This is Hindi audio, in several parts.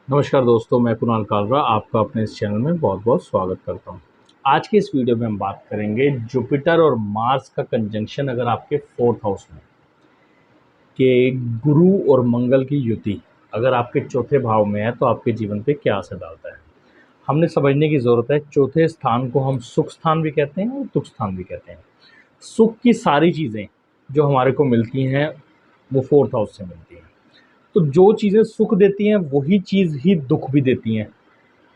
नमस्कार दोस्तों, मैं कुणाल कालरा आपका अपने इस चैनल में बहुत-बहुत स्वागत करता हूँ। आज के इस वीडियो में हम बात करेंगे जुपिटर और मार्स का कंजंक्शन अगर आपके 4th हाउस में, कि गुरु और मंगल की युति अगर आपके चौथे भाव में है तो आपके जीवन पे क्या असर डालता है। हमने समझने की ज़रूरत है, चौथे स्थान को हम सुख स्थान भी कहते हैं और दुख स्थान भी कहते हैं। सुख की सारी चीज़ें जो हमारे को मिलती हैं, वो 4th हाउस से मिलती हैं। तो जो चीज़ें सुख देती हैं, वही चीज़ ही दुःख भी देती हैं।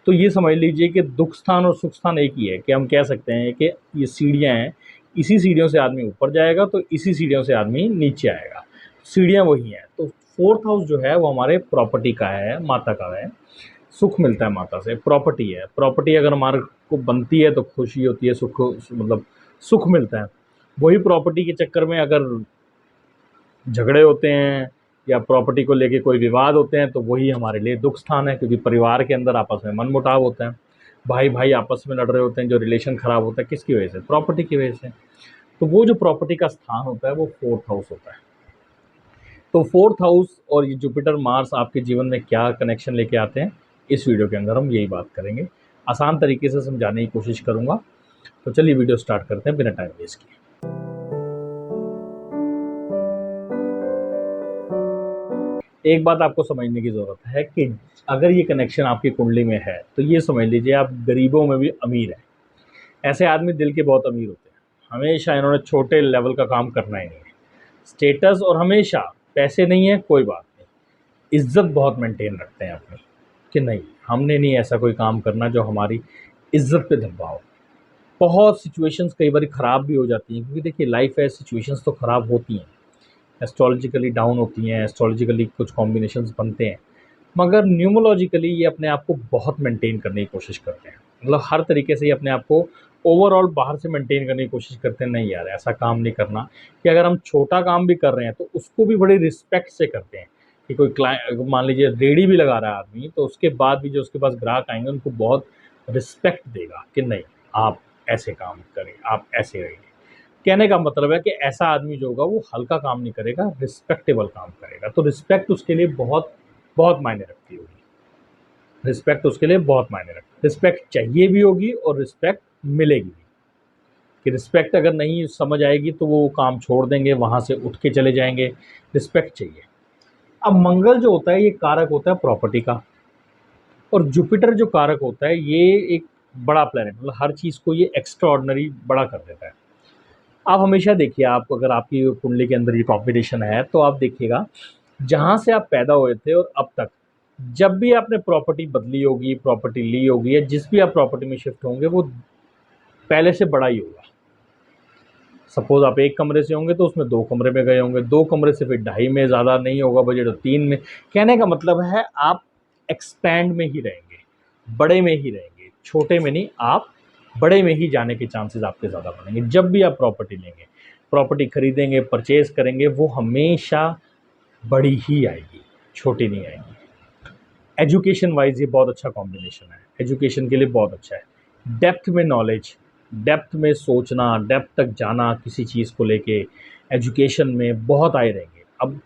तो ये समझ लीजिए कि दुख स्थान और सुख स्थान एक ही है, कि हम कह सकते हैं कि ये सीढ़ियाँ हैं, इसी सीढ़ियों से आदमी ऊपर जाएगा तो इसी सीढ़ियों से आदमी नीचे आएगा। सीढ़ियाँ वही हैं। तो 4th हाउस जो है वो हमारे प्रॉपर्टी का है, माता का है, सुख मिलता है माता से, प्रॉपर्टी है। प्रॉपर्टी अगर हमारे को बनती है तो खुशी होती है, सुख मतलब सुख मिलता है। वही प्रॉपर्टी के चक्कर में अगर झगड़े होते हैं या प्रॉपर्टी को लेके कोई विवाद होते हैं तो वही हमारे लिए दुख स्थान है, क्योंकि परिवार के अंदर आपस में मनमुटाव होता है, भाई भाई आपस में लड़ रहे होते हैं, जो रिलेशन ख़राब होता है किसकी वजह से? प्रॉपर्टी की वजह से। तो वो जो प्रॉपर्टी का स्थान होता है वो 4th हाउस होता है। तो 4th हाउस और ये जुपिटर मार्स आपके जीवन में क्या कनेक्शन लेके आते हैं, इस वीडियो के अंदर हम यही बात करेंगे। आसान तरीके से समझाने की कोशिश करूँगा। तो चलिए वीडियो स्टार्ट करते हैं बिना टाइम वेस्ट किए। एक बात आपको समझने की ज़रूरत है कि अगर ये कनेक्शन आपकी कुंडली में है तो ये समझ लीजिए आप गरीबों में भी अमीर हैं। ऐसे आदमी दिल के बहुत अमीर होते हैं, हमेशा इन्होंने छोटे लेवल का काम करना ही नहीं है। स्टेटस और हमेशा पैसे नहीं है कोई बात नहीं, इज्जत बहुत मेंटेन रखते हैं अपनी, कि नहीं हमने नहीं ऐसा कोई काम करना जो हमारी इज्जत पे धब्बा हो। बहुत सिचुएशंस कई बार ख़राब भी हो जाती हैं, क्योंकि देखिए लाइफ है, सिचुएशंस तो ख़राब होती हैं, एस्ट्रोलॉजिकली डाउन होती हैं, एस्ट्रोलॉजिकली कुछ कॉम्बिनेशंस बनते हैं, मगर न्यूमोलॉजिकली ये अपने आप को बहुत मेंटेन करने की कोशिश करते हैं। मतलब हर तरीके से ये अपने आप को ओवरऑल बाहर से मेंटेन करने की कोशिश करते हैं, नहीं यार ऐसा काम नहीं करना, कि अगर हम छोटा काम भी कर रहे हैं तो उसको भी बड़ी रिस्पेक्ट से करते हैं। कि कोई मान लीजिए रेडी भी लगा रहा है आदमी, तो उसके बाद भी जो उसके पास ग्राहक आएंगे उनको बहुत रिस्पेक्ट देगा, कि नहीं आप ऐसे काम करें, आप ऐसे रहिए। कहने का मतलब है कि ऐसा आदमी जो होगा वो हल्का काम नहीं करेगा, रिस्पेक्टेबल काम करेगा। तो रिस्पेक्ट उसके लिए बहुत बहुत मायने रखती होगी, रिस्पेक्ट उसके लिए बहुत मायने रखती है। रिस्पेक्ट चाहिए भी होगी और रिस्पेक्ट मिलेगी भी। कि रिस्पेक्ट अगर नहीं समझ आएगी तो वो काम छोड़ देंगे, वहाँ से उठ के चले जाएंगे। रिस्पेक्ट चाहिए। अब मंगल जो होता है ये कारक होता है प्रॉपर्टी का, और जुपिटर जो कारक होता है ये एक बड़ा प्लेनेट, मतलब हर चीज़ को ये एक्स्ट्रा ऑर्डिनरी बड़ा कर देता है। आप हमेशा देखिए, आप अगर आपकी कुंडली के अंदर ये कॉम्बिनेशन है तो आप देखिएगा, जहाँ से आप पैदा हुए थे और अब तक जब भी आपने प्रॉपर्टी बदली होगी, प्रॉपर्टी ली होगी, या जिस भी आप प्रॉपर्टी में शिफ्ट होंगे वो पहले से बड़ा ही होगा। सपोज़ आप एक कमरे से होंगे तो उसमें 2 कमरे में गए होंगे, 2 कमरे से फिर ढाई में, ज़्यादा नहीं होगा बजट तो 3 में। कहने का मतलब है आप एक्सपैंड में ही रहेंगे, बड़े में ही रहेंगे, छोटे में नहीं। आप बड़े में ही जाने के चांसेस आपके ज़्यादा बनेंगे। जब भी आप प्रॉपर्टी लेंगे, प्रॉपर्टी खरीदेंगे, परचेज़ करेंगे, वो हमेशा बड़ी ही आएगी, छोटी नहीं आएगी। एजुकेशन वाइज ये बहुत अच्छा कॉम्बिनेशन है, एजुकेशन के लिए बहुत अच्छा है। डेप्थ में नॉलेज, डेप्थ में सोचना, डेप्थ तक जाना किसी चीज़ को लेके, एजुकेशन में बहुत आए रहेंगे। अब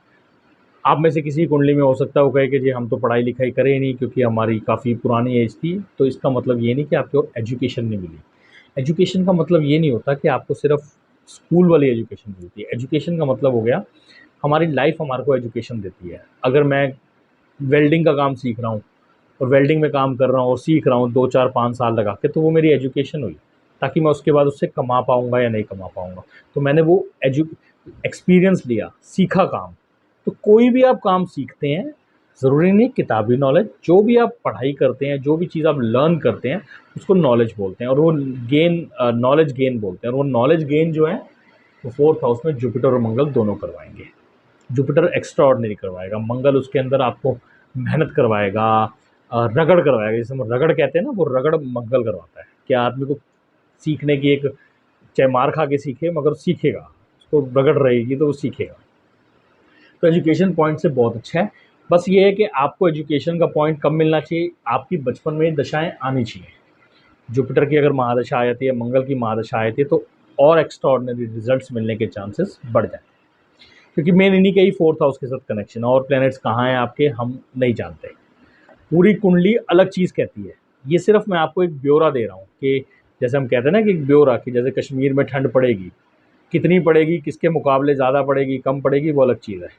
आप में से किसी कुंडली में हो सकता है वो कहे कि जी हम तो पढ़ाई लिखाई करें ही नहीं, क्योंकि हमारी काफ़ी पुरानी एज थी। तो इसका मतलब ये नहीं कि आपको एजुकेशन नहीं मिली। एजुकेशन का मतलब ये नहीं होता कि आपको सिर्फ स्कूल वाली एजुकेशन मिलती है। एजुकेशन का मतलब हो गया हमारी लाइफ हमारे को एजुकेशन देती है। अगर मैं वेल्डिंग का काम सीख रहा हूँ और वेल्डिंग में काम कर रहा हूँ और सीख रहा हूँ 2 4 5 साल लगा के, तो वो मेरी एजुकेशन हुई, ताकि मैं उसके बाद उससे कमा पाऊँगा या नहीं कमा पाऊँगा। तो मैंने वो एक्सपीरियंस लिया, सीखा काम। तो कोई भी आप काम सीखते हैं, ज़रूरी नहीं किताबी नॉलेज, जो भी आप पढ़ाई करते हैं, जो भी चीज़ आप लर्न करते हैं उसको नॉलेज बोलते हैं, और वो नॉलेज गेन बोलते हैं। और वो नॉलेज गेन जो है वो 4th हाउस में जुपिटर और मंगल दोनों करवाएंगे। जुपिटर एक्स्ट्रा ऑर्डिनरी करवाएगा, मंगल उसके अंदर आपको मेहनत करवाएगा, रगड़ करवाएगा। जैसे हम रगड़ कहते हैं ना, वो रगड़ मंगल करवाता है कि आदमी को सीखने की एक, चाहे मार खा के सीखे मगर सीखेगा, उसको रगड़ रहेगी तो वो सीखेगा। तो एजुकेशन पॉइंट से बहुत अच्छा है। बस ये है कि आपको एजुकेशन का पॉइंट कब मिलना चाहिए, आपकी बचपन में दशाएं आनी चाहिए। जुपिटर की अगर महादशा आ जाती है, मंगल की महादशा आ जाती है, तो और एक्स्ट्रा ऑर्डिनरी रिजल्ट्स मिलने के चांसेस बढ़ जाते हैं, क्योंकि मेन इन्हीं के ही 4th हाउस के साथ कनेक्शन है। और प्लैनेट्स कहाँ हैं आपके हम नहीं जानते। पूरी कुंडली अलग चीज़ कहती है। ये सिर्फ मैं आपको एक ब्यौरा दे रहा हूँ कि जैसे हम कहते हैं ना कि एक ब्यौरा कि जैसे कश्मीर में ठंड पड़ेगी, कितनी पड़ेगी, किसके मुकाबले ज़्यादा पड़ेगी, कम पड़ेगी, वो अलग चीज़ है,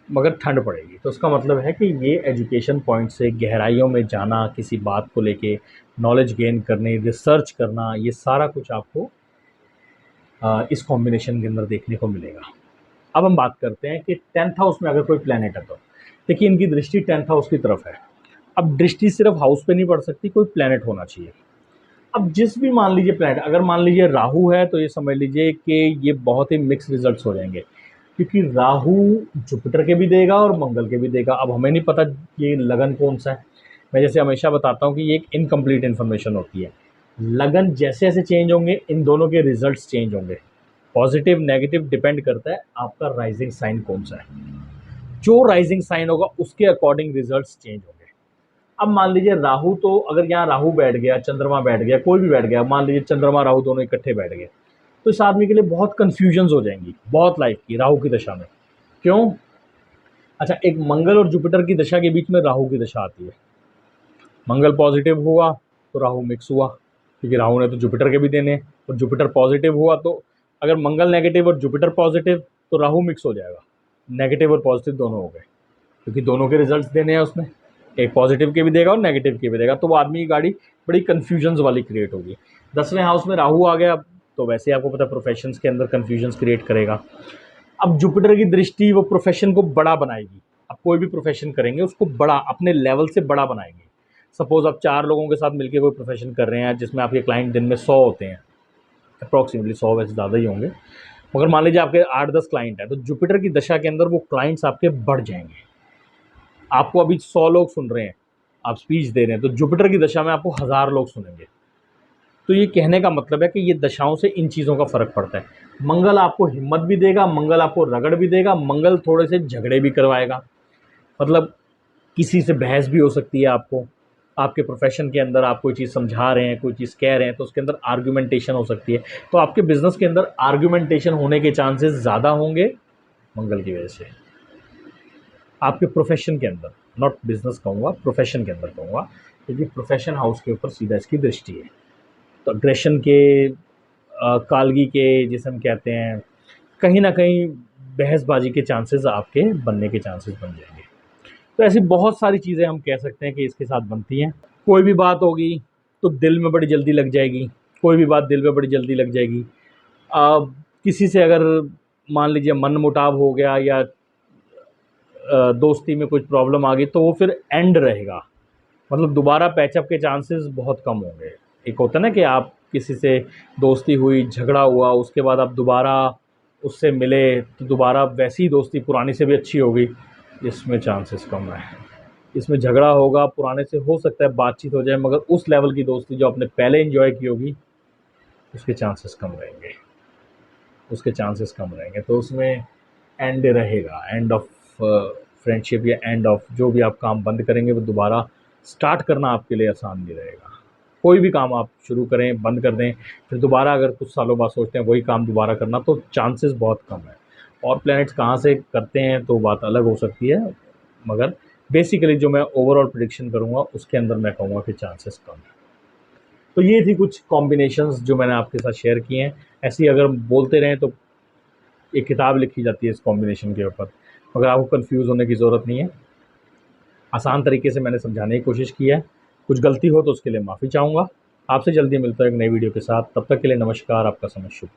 मगर ठंड पड़ेगी। तो उसका मतलब है कि ये एजुकेशन पॉइंट से गहराइयों में जाना, किसी बात को लेके नॉलेज गेन करने, रिसर्च करना, ये सारा कुछ आपको इस कॉम्बिनेशन के अंदर देखने को मिलेगा। अब हम बात करते हैं कि 10th हाउस में अगर कोई प्लैनेट है तो देखिए इनकी दृष्टि 10th हाउस की तरफ है। अब दृष्टि सिर्फ हाउस पे नहीं पड़ सकती, कोई प्लैनेट होना चाहिए। अब जिस भी मान लीजिए प्लैनेट, अगर मान लीजिए राहु है तो ये समझ लीजिए कि ये बहुत ही मिक्स रिजल्ट्स हो जाएंगे, क्योंकि राहु जुपिटर के भी देगा और मंगल के भी देगा। अब हमें नहीं पता ये लगन कौन सा है। मैं जैसे हमेशा बताता हूँ कि ये एक इनकम्प्लीट इन्फॉर्मेशन होती है। लगन जैसे जैसे चेंज होंगे इन दोनों के रिजल्ट्स चेंज होंगे। पॉजिटिव नेगेटिव डिपेंड करता है आपका राइजिंग साइन कौन सा है। जो राइजिंग साइन होगा उसके अकॉर्डिंग रिजल्ट्स चेंज होंगे। अब मान लीजिए राहु, तो अगर यहाँ राहु बैठ गया, चंद्रमा बैठ गया, कोई भी बैठ गया, मान लीजिए चंद्रमा राहु दोनों इकट्ठे बैठ गए, तो इस आदमी के लिए बहुत कन्फ्यूजन्स हो जाएंगी, बहुत लाइफ की राहु की दशा में। क्यों? अच्छा, एक मंगल और जुपिटर की दशा के बीच में राहु की दशा आती है। मंगल पॉजिटिव हुआ तो राहु मिक्स हुआ, क्योंकि राहु ने तो जुपिटर के भी देने, और जुपिटर पॉजिटिव हुआ तो अगर मंगल नेगेटिव और जुपिटर पॉजिटिव तो राहु मिक्स हो जाएगा, नेगेटिव और पॉजिटिव दोनों हो गए, क्योंकि दोनों के रिजल्ट्स देने हैं उसने, एक पॉजिटिव के भी देगा और नेगेटिव के भी देगा। तो वो आदमी की गाड़ी बड़ी कन्फ्यूजन्स वाली क्रिएट होगी। 10वें हाउस में राहु आ गया तो वैसे ही आपको पता है प्रोफेशंस के अंदर कन्फ्यूजन्स क्रिएट करेगा। अब जुपिटर की दृष्टि वो प्रोफेशन को बड़ा बनाएगी। अब कोई भी प्रोफेशन करेंगे उसको बड़ा, अपने लेवल से बड़ा बनाएंगे। सपोज आप 4 लोगों के साथ मिलकर कोई प्रोफेशन कर रहे हैं जिसमें आपके क्लाइंट दिन में 100 होते हैं, अप्रॉक्सीमेटली 100, वैसे ज़्यादा ही होंगे, मगर मान लीजिए आपके 8-10 क्लाइंट हैं, तो जुपिटर की दशा के अंदर वो क्लाइंट्स आपके बढ़ जाएंगे। आपको अभी 100 लोग सुन रहे हैं, आप स्पीच दे रहे हैं, तो जुपिटर की दशा में आपको 1000 लोग सुनेंगे। तो ये कहने का मतलब है कि ये दशाओं से इन चीज़ों का फ़र्क पड़ता है। मंगल आपको हिम्मत भी देगा, मंगल आपको रगड़ भी देगा, मंगल थोड़े से झगड़े भी करवाएगा। मतलब किसी से बहस भी हो सकती है आपको, आपके प्रोफेशन के अंदर आप कोई चीज़ समझा रहे हैं, कोई चीज़ कह रहे हैं, तो उसके अंदर आर्गुमेंटेशन हो सकती है। तो आपके बिज़नेस के अंदर आर्गुमेंटेशन होने के चांसेस ज़्यादा होंगे मंगल की वजह से। आपके प्रोफेशन के अंदर, नॉट बिजनेस कहूँगा, प्रोफेशन के अंदर कहूँगा, क्योंकि प्रोफेशन हाउस के ऊपर सीधा इसकी दृष्टि है। तो अग्रेशन के, कालगी के, जिसे हम कहते हैं, कहीं ना कहीं बहसबाजी के चांसेस आपके बनने के चांसेस बन जाएंगे। तो ऐसी बहुत सारी चीज़ें हम कह सकते हैं कि इसके साथ बनती हैं। कोई भी बात होगी तो दिल में बड़ी जल्दी लग जाएगी, कोई भी बात दिल में बड़ी जल्दी लग जाएगी। किसी से अगर मान लीजिए मन मुटाव हो गया या दोस्ती में कुछ प्रॉब्लम आ गई तो वो फिर एंड रहेगा, मतलब दोबारा पैचअप के चांसेस बहुत कम होंगे। एक होता है ना कि आप किसी से दोस्ती हुई, झगड़ा हुआ, उसके बाद आप दोबारा उससे मिले तो दोबारा वैसी दोस्ती पुरानी से भी अच्छी होगी, इसमें चांसेस कम है। इसमें झगड़ा होगा, पुराने से हो सकता है बातचीत हो जाए, मगर उस लेवल की दोस्ती जो आपने पहले एंजॉय की होगी उसके चांसेस कम रहेंगे, उसके चांसेस कम रहेंगे। तो उसमें एंड रहेगा, एंड ऑफ फ्रेंडशिप या एंड ऑफ जो भी आप काम बंद करेंगे वो दोबारा स्टार्ट करना आपके लिए आसान नहीं रहेगा। कोई भी काम आप शुरू करें, बंद कर दें, फिर दोबारा अगर कुछ सालों बाद सोचते हैं वही काम दोबारा करना, तो चांसेस बहुत कम है। और प्लैनेट्स कहाँ से करते हैं तो बात अलग हो सकती है, मगर बेसिकली जो मैं ओवरऑल प्रेडिक्शन करूँगा उसके अंदर मैं कहूँगा कि चांसेस कम है। तो ये थी कुछ कॉम्बिनेशंस जो मैंने आपके साथ शेयर किए हैं। ऐसे ही अगर बोलते रहें तो एक किताब लिखी जाती है इस कॉम्बिनेशन के ऊपर, मगर आपको कंफ्यूज होने की ज़रूरत नहीं है। आसान तरीके से मैंने समझाने की कोशिश की है। कुछ गलती हो तो उसके लिए माफ़ी चाहूँगा। आपसे जल्दी मिलता है एक नई वीडियो के साथ, तब तक के लिए नमस्कार, आपका समय शुभ।